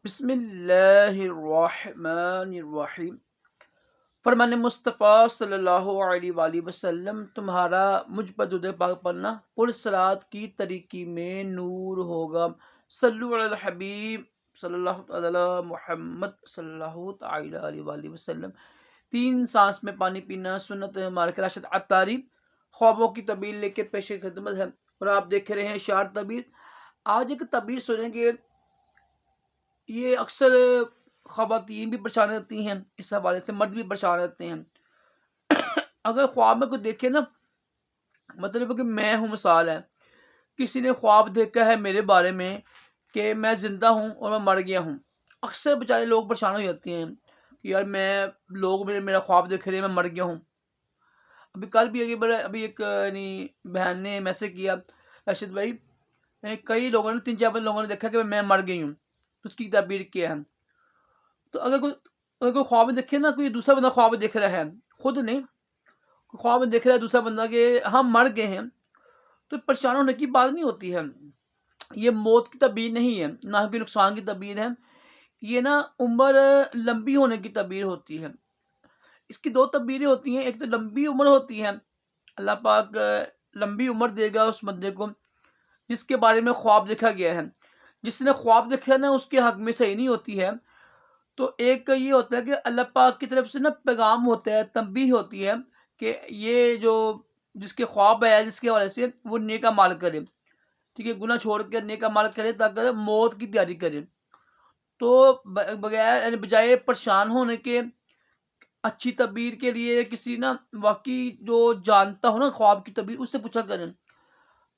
بسم اللہ الرحمن الرحیم۔ فرمان مصطفیٰ صلی اللہ علیہ وآلہ وسلم، تمہارا مجھ پر درود پاک پڑھنا پرصلات کی طریقی میں نور ہوگا۔ صلو علی الحبیب صلی اللہ علی محمد صلی اللہ تعالی علیہ وآلہ وسلم۔ 3 سانس میں پانی پینا سنت مبارک راشد عطاری خوابوں کی تعبیر لے کے پیش خدمت ہے، اور آپ دیکھ رہے ہیں اشعار تعبیر۔ آج ایک تعبیر سنیں گے، یہ اکثر خواتین بھی پریشان رہتی ہیں اس حوالے سے، مرد بھی پریشان رہتے ہیں۔ اگر خواب میں کوئی دیکھے نا، مطلب ہے کہ میں ہوں، مثال ہے کسی نے خواب دیکھا ہے میرے بارے میں کہ میں زندہ ہوں اور میں مر گیا ہوں، اکثر بیچارے لوگ پریشان ہو جاتے ہیں کہ یار لوگ میرا خواب دیکھ رہے ہیں، میں مر گیا ہوں۔ ابھی کل بھی ابھی ایک بہن نے میسج کیا، راشد بھائی کئی لوگوں نے 3-4 لوگوں نے دیکھا کہ میں مر گئی ہوں، تو اس کی تعبیر کیا ہے۔ تو اگر کوئی خواب میں دیکھے نا، کوئی دوسرا بندہ خواب میں دیکھ رہا ہے، خود نہیں، خواب میں دیکھ رہا ہے دوسرا بندہ کہ ہم مر گئے ہیں، تو پریشان ہونے کی بات نہیں ہوتی ہے۔ یہ موت کی تعبیر نہیں ہے، نہ کوئی نقصان کی تعبیر ہے، یہ نا عمر لمبی ہونے کی تعبیر ہوتی ہے۔ اس کی 2 تعبیریں ہوتی ہیں، ایک تو لمبی عمر ہوتی ہے، اللہ پاک لمبی عمر دے گا اس بندے کو جس کے بارے میں خواب دیکھا گیا ہے۔ جس نے خواب دیکھا ہے نا، اس کے حق میں صحیح نہیں ہوتی ہے۔ تو ایک یہ ہوتا ہے کہ اللہ پاک کی طرف سے نا پیغام ہوتا ہے، تنبیہ ہوتی ہے کہ یہ جو جس کے خواب ہے، جس کے حوالے سے وہ نیک اعمال کرے، ٹھیک ہے، گناہ چھوڑ کے نیک اعمال کرے تاکہ موت کی تیاری کرے۔ تو بجائے پریشان ہونے کے، اچھی تعبیر کے لیے کسی نا واقعی جو جانتا ہو نا خواب کی تعبیر، اس سے پوچھا کریں۔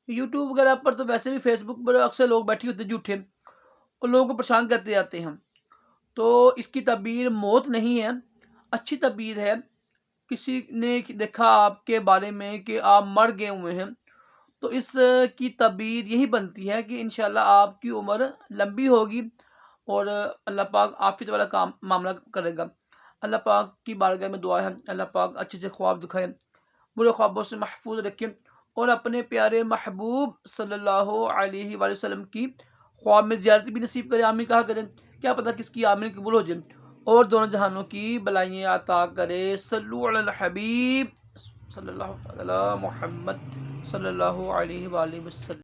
یوٹیوب وغیرہ پر تو ویسے بھی، فیس بک پر اکثر لوگ بیٹھے ہوتے جھوٹے اور لوگوں کو پریشان کرتے جاتے ہیں۔ تو اس کی تعبیر موت نہیں ہے، اچھی تعبیر ہے۔ کسی نے دیکھا آپ کے بارے میں کہ آپ مر گئے ہوئے ہیں، تو اس کی تعبیر یہی بنتی ہے کہ انشاءاللہ آپ کی عمر لمبی ہوگی اور اللہ پاک عافیت والا کام معاملہ کرے گا۔ اللہ پاک کی بارگاہ میں دعا ہے، اللہ پاک اچھے سے خواب دکھائے، برے خوابوں سے محفوظ رکھیں، اور اپنے پیارے محبوب صلی اللہ علیہ وآلہ وسلم کی خواب میں زیارت بھی نصیب کرے۔ آمین کہا کریں، کیا پتہ کس کی آمین قبول ہو جائے اور دونوں جہانوں کی بلائیں عطا کرے۔ صلو علی الحبیب صلی اللہ علی محمد صلی اللہ علیہ وآلہ وسلم۔